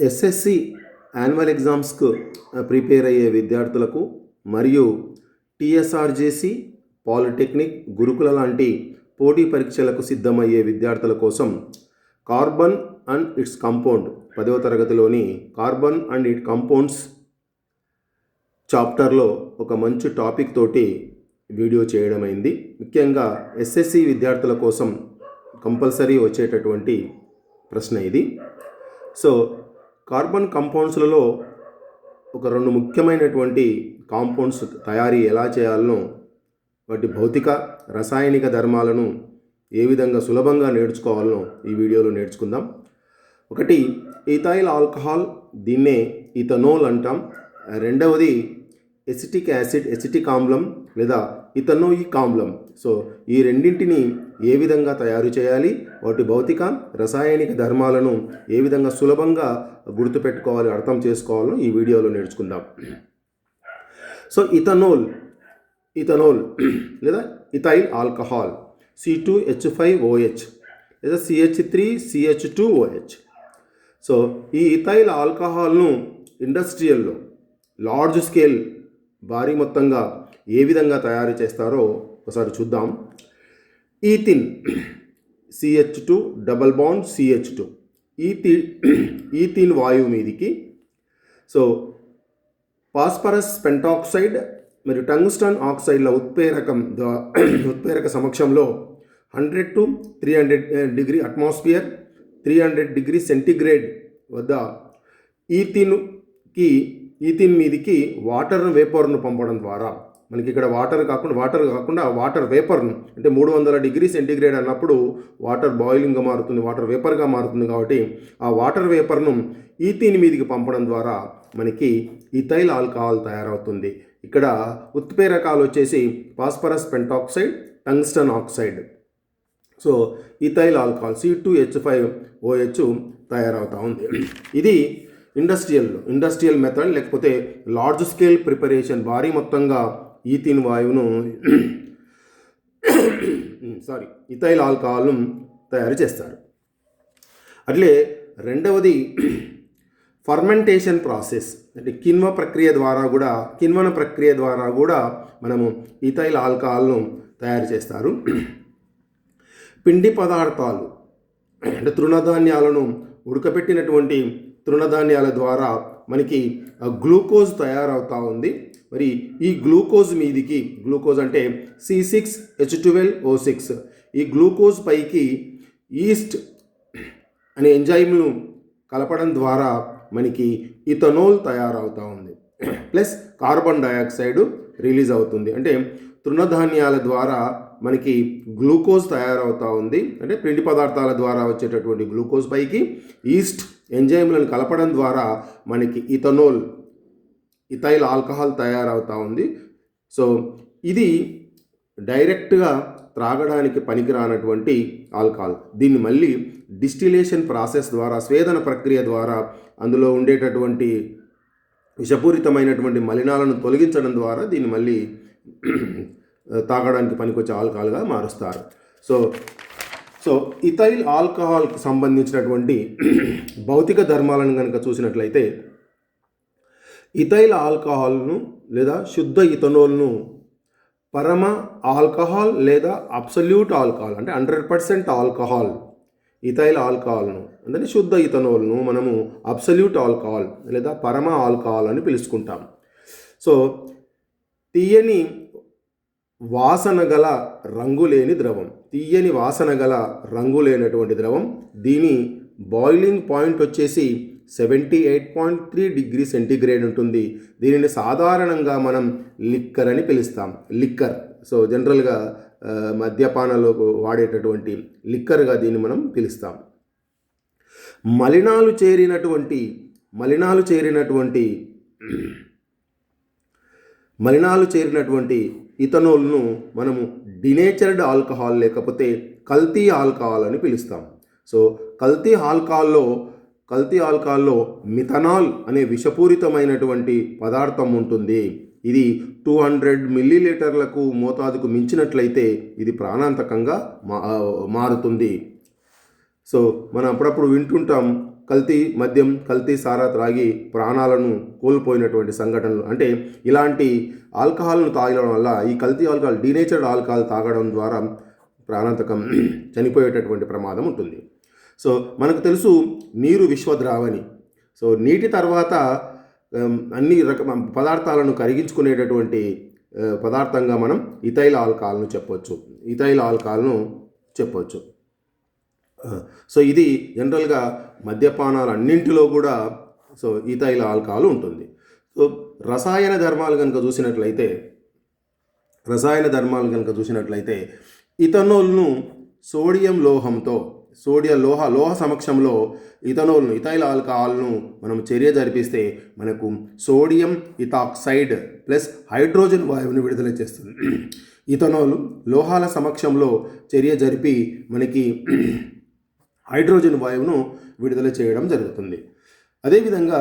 SSC annual ఎగ్జామ్స్కు prepare అయ్యే విద్యార్థులకు మరియు టీఎస్ఆర్జేసి, పాలిటెక్నిక్, గురుకుల లాంటి పోటీ పరీక్షలకు సిద్ధమయ్యే విద్యార్థుల కోసం కార్బన్ అండ్ ఇట్స్ కంపౌండ్ 10వ తరగతిలోని కార్బన్ అండ్ ఇట్ కంపౌండ్స్ చాప్టర్లో ఒక మంచి టాపిక్ తోటి వీడియో చేయడం అయింది. ముఖ్యంగా ఎస్ఎస్సి విద్యార్థుల కోసం కంపల్సరీ వచ్చేటటువంటి ప్రశ్న ఇది. సో కార్బన్ కంపౌండ్స్లలో ఒక 2 ముఖ్యమైనటువంటి కాంపౌండ్స్ తయారీ ఎలా చేయాలనో, వాటి భౌతిక రసాయనిక ధర్మాలను ఏ విధంగా సులభంగా నేర్చుకోవాలనో ఈ వీడియోలో నేర్చుకుందాం. ఒకటి ఈథైల్ ఆల్కహాల్, దీన్నే ఇథనోల్ అంటాం. రెండవది ఎసిటిక్ యాసిడ్, ఎసిటిక్ ఆమ్లం లేదా ఇథనోయిక్ ఆమ్లం. సో ఈ రెండింటిని ఏ విధంగా తయారు చేయాలి, వాటి భౌతిక రసాయనిక ధర్మాలను ఏ విధంగా సులభంగా గుర్తుపెట్టుకోవాలి, అర్థం చేసుకోవాలో ఈ వీడియోలో నేర్చుకుందాం. సో ఇథనోల్ లేదా ఇథైల్ ఆల్కహాల్ C2H5OH లేదా CH3CH2OH. సో ఈ ఇథైల్ ఆల్కహాల్ను ఇండస్ట్రియల్లో లార్జ్ స్కేల్ భారీ మొత్తంగా ఏ విధంగా తయారు చేస్తారో ఒకసారి చూద్దాం. Ethene CH2 double bond CH2 ethene వాయువు మీదికి సో ఫాస్ఫరస్ పెంటాక్సైడ్ మరియు టంగ్స్టన్ ఆక్సైడ్ల ఉత్ప్రేరక సమక్షంలో 100 to 300 degree atmosphere, 300 degree centigrade వద్ద ఈథిన్ మీదికి వాటర్ వేపర్ను పంపడం ద్వారా మనకి ఇక్కడ వాటర్ కాకుండా వాటర్ వేపర్ను, అంటే 300 డిగ్రీ సెంటిగ్రేడ్ అన్నప్పుడు వాటర్ బాయిలింగ్గా మారుతుంది, వాటర్ వేపర్గా మారుతుంది. కాబట్టి ఆ వాటర్ వేపర్ను ఈథిన్ మీదికి పంపడం ద్వారా మనకి ఇథైల్ ఆల్కహాల్ తయారవుతుంది. ఇక్కడ ఉత్ప్రేరకాలు వచ్చేసి phosphorus pentoxide, tungsten oxide. So ethyl alcohol C2H5OH తయారవుతూ ఉంది. ఇది ఇండస్ట్రియల్ మెథడ్ లేకపోతే లార్జ్ స్కేల్ ప్రిపరేషన్, భారీ మొత్తంగా ఈథిన్ వాయువును ఇథైల్ ఆల్కహాల్ను తయారు చేస్తారు. అట్లే రెండవది ఫర్మెంటేషన్ ప్రాసెస్, అంటే కిణ్వన ప్రక్రియ ద్వారా కూడా మనము ఇథైల్ ఆల్కహాల్ను తయారు చేస్తారు. పిండి పదార్థాలు అంటే తృణధాన్యాలను ఉడకబెట్టినటువంటి తృణధాన్యాల ద్వారా మనకి గ్లూకోజ్ తయారవుతూ ఉంది. మరి ఈ గ్లూకోజ్ మీదికి, గ్లూకోజ్ అంటే C6H12O6, ఈ గ్లూకోజ్ పైకి ఈస్ట్ అనే ఎంజైమ్ను కలపడం ద్వారా మనకి ఇథనోల్ తయారవుతూ ఉంది. ప్లస్ కార్బన్ డయాక్సైడ్ రిలీజ్ అవుతుంది. అంటే తృణధాన్యాల ద్వారా మనకి గ్లూకోజ్ తయారవుతూ ఉంది. అంటే పిండి పదార్థాల ద్వారా వచ్చేటటువంటి గ్లూకోజ్ పైకి ఈస్ట్ ఎంజైమ్లను కలపడం ద్వారా మనకి ఇథైల్ ఆల్కహాల్ తయారవుతూ ఉంది. సో ఇది డైరెక్ట్గా త్రాగడానికి పనికిరానటువంటి ఆల్కహాల్. దీన్ని మళ్ళీ డిస్టిలేషన్ ప్రాసెస్ ద్వారా, స్వేదన ప్రక్రియ ద్వారా అందులో ఉండేటటువంటి విషపూరితమైనటువంటి మలినాలను తొలగించడం ద్వారా దీన్ని మళ్ళీ తాగడానికి పనికొచ్చే ఆల్కహాల్గా మారుస్తారు. సో ఇథైల్ ఆల్కహాల్కు సంబంధించినటువంటి భౌతిక ధర్మాలను కనుక చూసినట్లయితే, ఇథైల్ ఆల్కహాల్ను లేదా శుద్ధ ఇథనోల్ను పరమ ఆల్కహాల్ లేదా అబ్సల్యూట్ ఆల్కహాల్ అంటే 100% ఆల్కహాల్ ఇథైల్ ఆల్కహాల్ను, అంటే శుద్ధ ఇథనోల్ను మనము అబ్సల్యూట్ ఆల్కహాల్ లేదా పరమ ఆల్కహాల్ అని పిలుచుకుంటాం. సో తీయని వాసన గల రంగులేనటువంటి ద్రవం. దీని బాయిలింగ్ పాయింట్ వచ్చేసి 78.3 డిగ్రీ సెంటిగ్రేడ్ ఉంటుంది. దీనిని సాధారణంగా మనం లిక్కర్ అని పిలుస్తాం. సో జనరల్గా మద్యపానంలో వాడేటటువంటి లిక్కర్గా దీన్ని మనం పిలుస్తాం. మలినాలు చేరినటువంటి ఇథనోల్ను మనము డినేచర్డ్ ఆల్కహాల్ లేకపోతే కల్తీ ఆల్కహాల్ అని పిలుస్తాం. సో కల్తీ ఆల్కహాల్లో మిథనాల్ అనే విషపూరితమైనటువంటి పదార్థం ఉంటుంది. ఇది 200 మిల్లీలీటర్లకు మోతాదుకు మించినట్లయితే ఇది ప్రాణాంతకంగా మారుతుంది. సో మనం అప్పుడప్పుడు వింటుంటాం కల్తీ మద్యం, కల్తీ సారా త్రాగి ప్రాణాలను కోల్పోయినటువంటి సంఘటనలు, అంటే ఇలాంటి ఆల్కహాల్ను తాగడం వల్ల, ఈ కల్తీ ఆల్కహాల్, డీనేచర్డ్ ఆల్కహాల్ తాగడం ద్వారా ప్రాణాంతకం చనిపోయేటటువంటి ప్రమాదం ఉంటుంది. సో మనకు తెలుసు నీరు విశ్వద్రావణి. సో నీటి తర్వాత అన్ని పదార్థాలను కరిగించుకునేటటువంటి పదార్థంగా మనం ఇథైల్ ఆల్కహాల్ను చెప్పొచ్చు. సో ఇది జనరల్గా మద్యపానాలు అన్నింటిలో కూడా సో ఇథైల్ ఆల్కహాల్ ఉంటుంది. సో రసాయన ధర్మాలు కనుక చూసినట్లయితే ఇథనాల్ను లోహ సమక్షంలో ఇథైల్ ఆల్కహాల్ను మనం చర్య జరిపిస్తే మనకు సోడియం ఇథాక్సైడ్ ప్లస్ హైడ్రోజన్ వాయువుని విడుదల చేస్తుంది. ఇథనాల్ లోహాల సమక్షంలో చర్య జరిపి మనకి హైడ్రోజన్ వాయువును విడుదల చేయడం జరుగుతుంది. అదేవిధంగా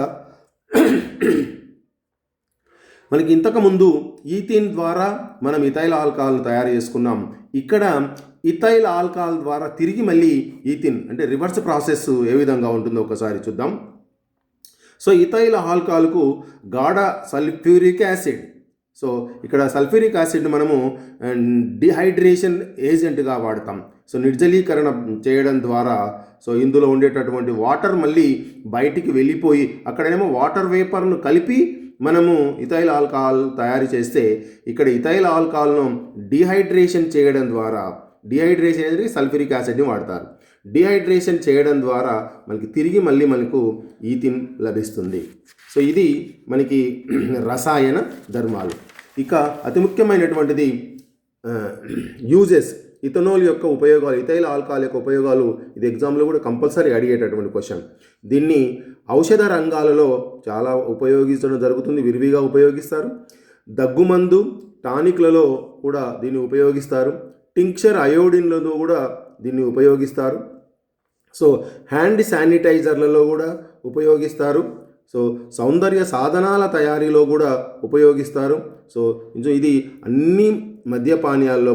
మనకి ఇంతకుముందు ఈథీన్ ద్వారా మనం ఇథైల్ ఆల్కహాల్ తయారు చేసుకున్నాం. ఇక్కడ ఇథైల్ ఆల్కహాల్ ద్వారా తిరిగి మళ్ళీ ఈథీన్, అంటే రివర్స్ ప్రాసెస్ ఏ విధంగా ఉంటుందో ఒకసారి చూద్దాం. సో ఇథైల్ ఆల్కహాల్కు గాఢ సల్ఫ్యూరిక్ యాసిడ్. సో ఇక్కడ సల్ఫ్యూరిక్ యాసిడ్ని మనము డిహైడ్రేషన్ ఏజెంట్గా వాడతాం. సో నిర్జలీకరణ చేయడం ద్వారా సో ఇందులో ఉండేటటువంటి వాటర్ మళ్ళీ బయటికి వెళ్ళిపోయి అక్కడేమో వాటర్ వేపర్ను కలిపి మనము ఇథైల్ ఆల్కహాల్ తయారు చేస్తే, ఇక్కడ ఇథైల్ ఆల్కహాల్ను డిహైడ్రేషన్ చేయడం ద్వారా, డిహైడ్రేషన్ అనేది సల్ఫ్యూరిక్ యాసిడ్ని వాడతారు. డిహైడ్రేషన్ చేయడం ద్వారా మళ్ళీ మనకు ఈథిన్ లభిస్తుంది. సో ఇది మనకి రసాయన ధర్మాలు. ఇక అతి ముఖ్యమైనటువంటిది యూజెస్, ఇథనాల్ యొక్క ఉపయోగాలు, ఇథైల్ ఆల్కహాల్ యొక్క ఉపయోగాలు. ఇది ఎగ్జామ్లో కూడా కంపల్సరీ అడిగేటటువంటి క్వశ్చన్. దీన్ని ఔషధ రంగాలలో చాలా ఉపయోగించడం జరుగుతుంది, విరివిగా ఉపయోగిస్తారు. దగ్గుమందు, టానిక్లలో కూడా దీన్ని ఉపయోగిస్తారు. టింక్చర్ అయోడిన్లలో కూడా దీన్ని ఉపయోగిస్తారు. సో హ్యాండ్ శానిటైజర్లలో కూడా ఉపయోగిస్తారు. సో సౌందర్య సాధనాల తయారీలో కూడా ఉపయోగిస్తారు. సో ఇది అన్ని మద్యపానీయాల్లో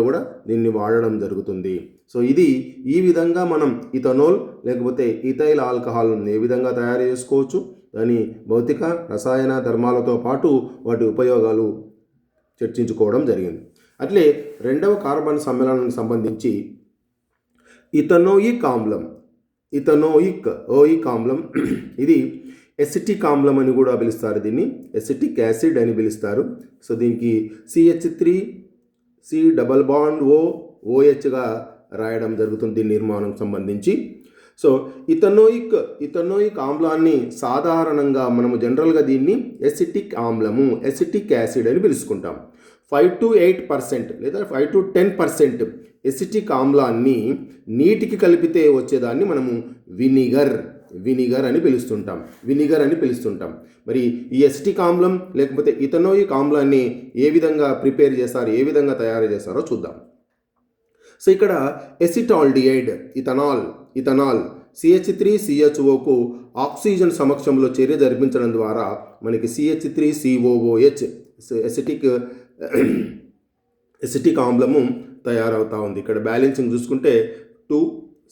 కూడా దీన్ని వాడడం జరుగుతుంది. సో ఈ విధంగా మనం ఇథనాల్ లేకపోతే ఇథైల్ ఆల్కహాల్ని ఏ విధంగా తయారు చేసుకోవచ్చు, దాని భౌతిక రసాయన ధర్మాలతో పాటు వాటి ఉపయోగాలు చర్చించుకోవడం జరిగింది. అట్లే రెండవ కార్బన్ సమ్మేళనానికి సంబంధించి ఇథనోయిక్ ఆమ్లం, ఓయిక్ ఆమ్లం, ఇది ఎసిటిక్ ఆమ్లం అని కూడా పిలుస్తారు. దీన్ని ఎసిటిక్ యాసిడ్ అని పిలుస్తారు. సో దీనికి CH3COOHగా రాయడం జరుగుతుంది దీని నిర్మాణం సంబంధించి. సో ఇథనోయిక్ ఆమ్లాన్ని సాధారణంగా మనము జనరల్గా దీన్ని ఎసిటిక్ ఆమ్లము, ఎసిటిక్ యాసిడ్ అని పిలుచుకుంటాం. 5 to 8% లేదా 5 to 10% ఎసిటిక్ ఆమ్లాన్ని నీటికి కలిపితే వచ్చేదాన్ని మనము వినిగర్ అని పిలుస్తుంటాం. మరి ఈ ఎసిటిక్ ఆమ్లం లేకపోతే ఇథనోయిక్ ఆమ్లాన్ని ఏ విధంగా ప్రిపేర్ చేస్తారు, ఏ విధంగా తయారు చేస్తారో చూద్దాం. సో ఇక్కడ ఎసిటాల్డిహైడ్, ఇథనాల్ CH3CHOకు ఆక్సిజన్ సమక్షంలో చర్య జరిపించడం ద్వారా మనకి CH3COOH ఎసిటిక్ ఆమ్లము తయారవుతూ ఉంది. ఇక్కడ బ్యాలెన్సింగ్ చూసుకుంటే 2,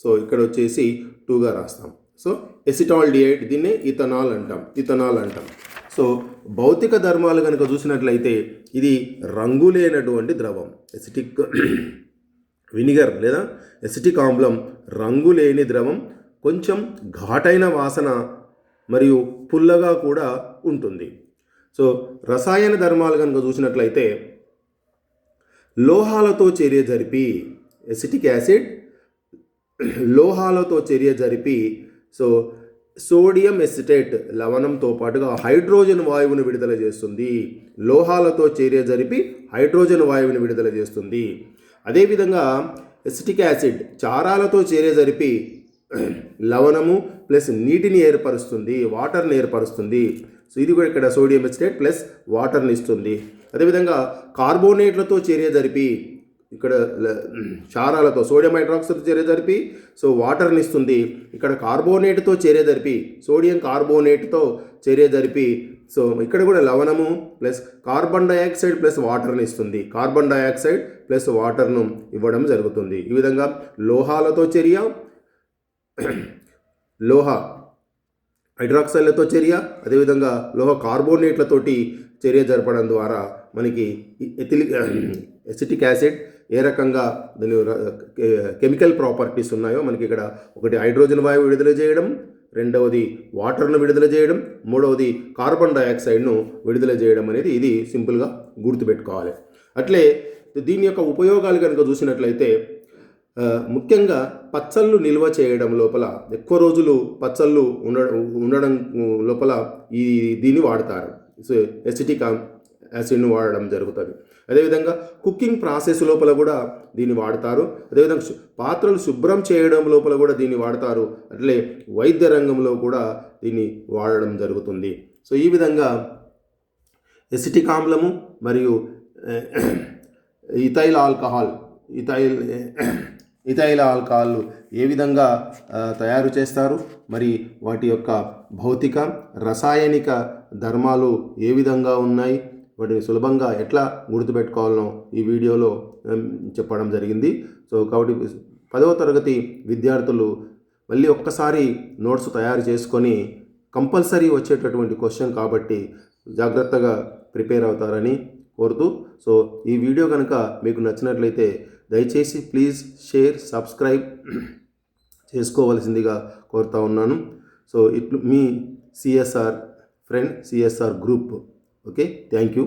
సో ఇక్కడ వచ్చేసి 2గా రాస్తాం. సో ఎసిటాల్డిహైడ్, దీన్నే ఇథనాల్ అంటాం. సో భౌతిక ధర్మాలు కనుక చూసినట్లయితే ఇది రంగులేనటువంటి ద్రవం. ఎసిటిక్ వినిగర్ లేదా ఎసిటిక్ ఆమ్లం రంగులేని ద్రవం, కొంచెం ఘాటైన వాసన మరియు పుల్లగా కూడా ఉంటుంది. సో రసాయన ధర్మాలు కనుక చూసినట్లయితే లోహాలతో చర్య జరిపి, ఎసిటిక్ యాసిడ్ లోహాలతో చర్య జరిపి సో సోడియం ఎసిటేట్ లవణంతో పాటుగా హైడ్రోజన్ వాయువును విడుదల చేస్తుంది. లోహాలతో చర్య జరిపి హైడ్రోజన్ వాయువుని విడుదల చేస్తుంది. అదేవిధంగా ఎసిటిక్ యాసిడ్ చారాలతో చర్య జరిపి లవణము ప్లస్ నీటిని ఏర్పరుస్తుంది, వాటర్ని ఏర్పరుస్తుంది. సో ఇది కూడా ఇక్కడ సోడియం ఎసిటేట్ ప్లస్ వాటర్ని ఇస్తుంది. అదేవిధంగా కార్బోనేట్లతో చర్య జరిపి, ఇక్కడ క్షారాలతో సోడియం హైడ్రాక్సైడ్తో చర్య జరిపి సో వాటర్ని ఇస్తుంది. ఇక్కడ కార్బోనేట్తో చర్య జరిపి, సోడియం కార్బోనేట్తో చర్య జరిపి సో ఇక్కడ కూడా లవణము ప్లస్ కార్బన్ డైఆక్సైడ్ ప్లస్ వాటర్ని ఇస్తుంది. కార్బన్ డైఆక్సైడ్ ప్లస్ వాటర్ను ఇవ్వడం జరుగుతుంది. ఈ విధంగా లోహాలతో చర్య, లోహ హైడ్రాక్సైడ్లతో చర్య, అదేవిధంగా లోహ కార్బోనేట్లతోటి చర్య జరపడం ద్వారా మనకి ఎసిటిక్ యాసిడ్ ఏ రకంగా దాని కెమికల్ ప్రాపర్టీస్ ఉన్నాయో మనకి ఇక్కడ ఒకటి హైడ్రోజన్ వాయువు విడుదల చేయడం, రెండవది వాటర్ను విడుదల చేయడం, మూడవది కార్బన్ డయాక్సైడ్ను విడుదల చేయడం అనేది ఇది సింపుల్గా గుర్తుపెట్టుకోవాలి. అట్లే దీని యొక్క ఉపయోగాలు కనుక చూసినట్లయితే ముఖ్యంగా పచ్చళ్ళు నిల్వ చేయడం లోపల, ఎక్కువ రోజులు పచ్చళ్ళు ఉండడం లోపల దీన్ని వాడతారు. సో ఎసిటిక్ యాసిడ్ను వాడడం జరుగుతుంది. అదేవిధంగా కుకింగ్ ప్రాసెస్ లోపల కూడా దీన్ని వాడతారు. అదేవిధంగా పాత్రలు శుభ్రం చేయడం లోపల కూడా దీన్ని వాడతారు. అట్లే వైద్య రంగంలో కూడా దీన్ని వాడడం జరుగుతుంది. సో ఈ విధంగా ఎసిటిక్ ఆమ్లము మరియు ఇథైల్ ఆల్కహాల్ ఏ విధంగా తయారు చేస్తారు, మరి వాటి యొక్క భౌతిక రసాయనిక ధర్మాలు ఏ విధంగా ఉన్నాయి, వాటిని సులభంగా ఎట్లా గుర్తుపెట్టుకోవాలనో ఈ వీడియోలో చెప్పడం జరిగింది. సో కాబట్టి 10వ తరగతి విద్యార్థులు మళ్ళీ ఒక్కసారి నోట్స్ తయారు చేసుకొని కంపల్సరీ వచ్చేటటువంటి క్వశ్చన్ కాబట్టి జాగ్రత్తగా ప్రిపేర్ అవుతారని కోరుతూ, సో ఈ వీడియో కనుక మీకు నచ్చినట్లయితే దయచేసి ప్లీజ్ షేర్, సబ్స్క్రైబ్ చేసుకోవాల్సిందిగా కోరుతా ఉన్నాను. సో ఇట్లు మీ CSR friend, CSR group. Okay, thank you.